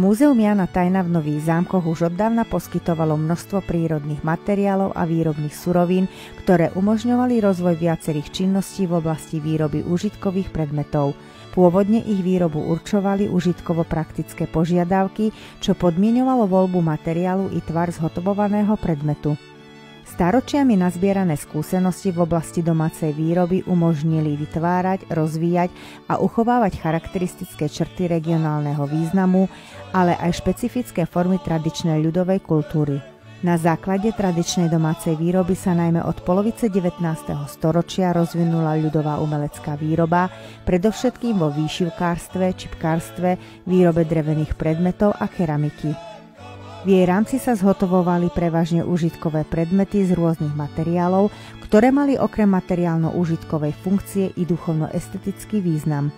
Múzeum Jána Tajna v Nových Zámkoch už oddávna poskytovalo množstvo prírodných materiálov a výrobných surovín, ktoré umožňovali rozvoj viacerých činností v oblasti výroby užitkových predmetov. Pôvodne ich výrobu určovali užitkovo-praktické požiadavky, čo podmieňovalo voľbu materiálu i tvar zhotovovaného predmetu. Stáročiami nazbierané skúsenosti v oblasti domácej výroby umožnili vytvárať, rozvíjať a uchovávať charakteristické črty regionálneho významu, ale aj špecifické formy tradičnej ľudovej kultúry. Na základe tradičnej domácej výroby sa najmä od polovice 19. storočia rozvinula ľudová umelecká výroba, predovšetkým vo výšivkárstve, čipkárstve, výrobe drevených predmetov a keramiky. V jej rámci sa zhotovovali prevažne užitkové predmety z rôznych materiálov, ktoré mali okrem materiálno-užitkovej funkcie i duchovno-estetický význam.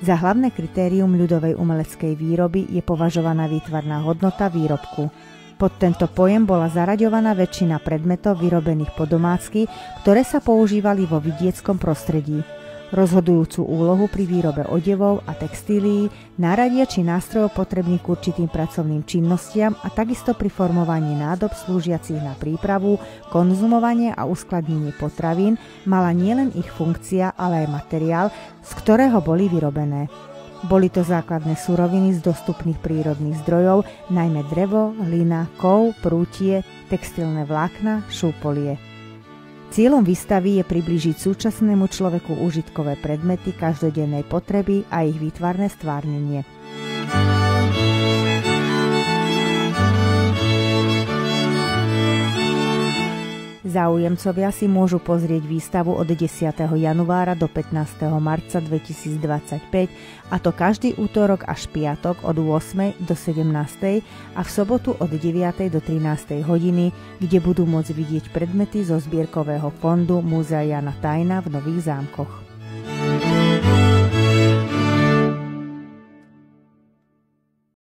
Za hlavné kritérium ľudovej umeleckej výroby je považovaná výtvarná hodnota výrobku. Pod tento pojem bola zaraďovaná väčšina predmetov vyrobených po domácky, ktoré sa používali vo vidieckom prostredí. Rozhodujúcu úlohu pri výrobe odevov a textílií, náradia či nástrojov potrebných k určitým pracovným činnostiam a takisto pri formovaní nádob slúžiacich na prípravu, konzumovanie a uskladnenie potravín mala nielen ich funkcia, ale aj materiál, z ktorého boli vyrobené. Boli to základné suroviny z dostupných prírodných zdrojov, najmä drevo, hlina, kov, prútie, textilné vlákna, šúpolie. Cieľom výstavy je priblížiť súčasnému človeku užitkové predmety každodennej potreby a ich výtvarné stvárnenie. Záujemcovia si môžu pozrieť výstavu od 10. januára do 15. marca 2025, a to každý útorok až piatok od 8. do 17. a v sobotu od 9. do 13. hodiny, kde budú môcť vidieť predmety zo zbierkového fondu Múzea Jána Tajna v Nových Zámkoch.